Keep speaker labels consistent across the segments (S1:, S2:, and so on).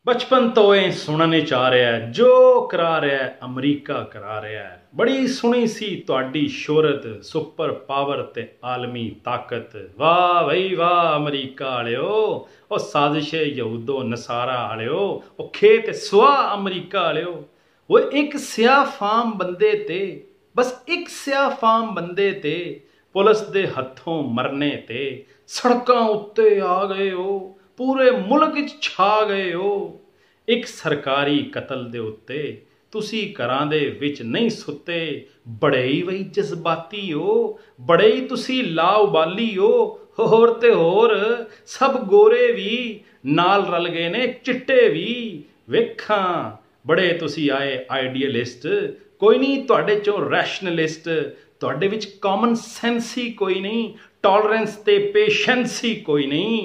S1: बचपन तो ਇਹ ਸੁਣਨ ਚ ਆ ਰਿਹਾ ਜੋ ਕਰਾ ਰਿਹਾ ਅਮਰੀਕਾ ਕਰਾ ਰਿਹਾ ਬੜੀ ਸੁਣੀ ਸੀ ਤੁਹਾਡੀ ਸ਼ੋਹਰਤ ਸੁਪਰ ਪਾਵਰ ਤੇ ਆਲਮੀ ਤਾਕਤ ਵਾਹ ਬਈ ਵਾਹ ਅਮਰੀਕਾ ਵਾਲਿਓ ਉਹ ਸਾਜ਼ਿਸ਼ੇ ਯਹੂਦੋ ਨਸਾਰਾ ਵਾਲਿਓ ਉਹ ਖੇਤ ਸਵਾ ਅਮਰੀਕਾ ਵਾਲਿਓ ਉਹ ਇੱਕ ਸਿਆਫਾਮ ਬੰਦੇ ਤੇ ਬਸ ਇੱਕ ਸਿਆਫਾਮ ਬੰਦੇ ਤੇ ਪੁਲਿਸ ਦੇ ਹੱਥੋਂ ਮਰਨੇ ਤੇ ਸੜਕਾਂ ਉੱਤੇ ਆ ਗਏ ਹੋ पूरे मुल्क छा गए हो। एक सरकारी कतल दे उत्ते तुसी घरां दे विच नहीं सुते बड़े ही वही जज्बाती हो बड़े ही तुसी लाउबाली हो होर ते होर सब गोरे भी नाल रल गए ने चिट्टे भी वेखां बड़े तुसी आए आइडियलिस्ट कोई नहीं तुहाडे चों रैशनलिस्ट तुहाडे विच कॉमन सेंस ही कोई नहीं टॉलरेंस ते पेशेंस ही कोई नहीं।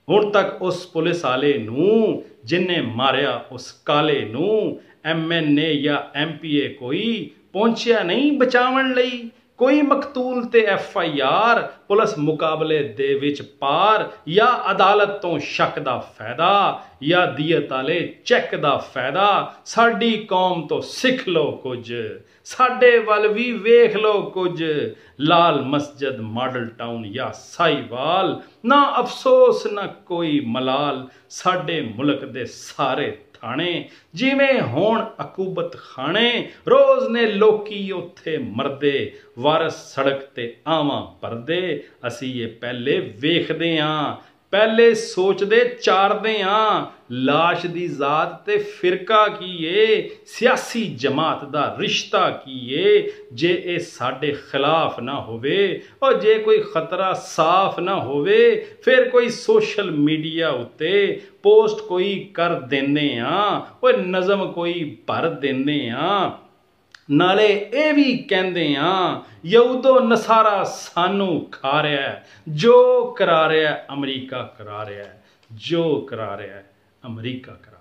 S1: ਹੁਣ ਤੱਕ ਉਸ ਪੁਲਿਸ ਵਾਲੇ ਨੂੰ ਜਿਨਨੇ ਮਾਰਿਆ ਉਸ ਕਾਲੇ ਨੂੰ MNA ਜਾਂ MPA ਕੋਈ ਪਹੁੰਚਿਆ ਨਹੀਂ ਬਚਾਉਣ ਲਈ ਕੋਈ ਮਕਤੂਲ ਤੇ FIR ਪੁਲਿਸ ਮੁਕਾਬਲੇ ਦੇ ਵਿੱਚ ਪਾਰ ਜਾਂ ਅਦਾਲਤ ਤੋਂ ਸ਼ੱਕ ਦਾ ਫਾਇਦਾ ਜਾਂ ਦੀਅਤ ਵਾਲੇ ਚੈੱਕ ਦਾ ਫਾਇਦਾ ਸਾਡੀ ਕੌਮ ਤੋਂ ਸਿੱਖ ਲਓ ਕੁਝ ਸਾਡੇ ਵੱਲ ਵੀ ਵੇਖ ਲਓ ਕੁਝ ਲਾਲ ਮਸਜਿਦ ਮਾਡਲ ਟਾਊਨ ਜਾਂ ਸਾਈਵਾਲ ਨਾ ਅਫਸੋਸ ਨਾ ਕੋਈ ਮਲਾਲ ਸਾਡੇ ਮੁਲਕ ਦੇ ਸਾਰੇ थाने जिमें होण अकूबत खाने रोज ने लोकी उत्थे मरदे वारस सड़क ते आवां भरदे असी ये पहले वेखदे हां पहले सोचदे चारदे हां लाश दी जात ते फिरका की है सियासी जमात दा रिश्ता की है जे ए साडे खिलाफ ना होवे और जे कोई खतरा साफ ना होवे फिर कोई सोशल मीडिया उत्ते पोस्ट कोई कर देंदे हां ओए नज़म कोई भर देंदे हां नाले ये भी कहते हाँ यहूदो नसारा सानू खा रहा है जो करा रहा है अमरीका करा रहा है जो करा रहा है अमरीका करा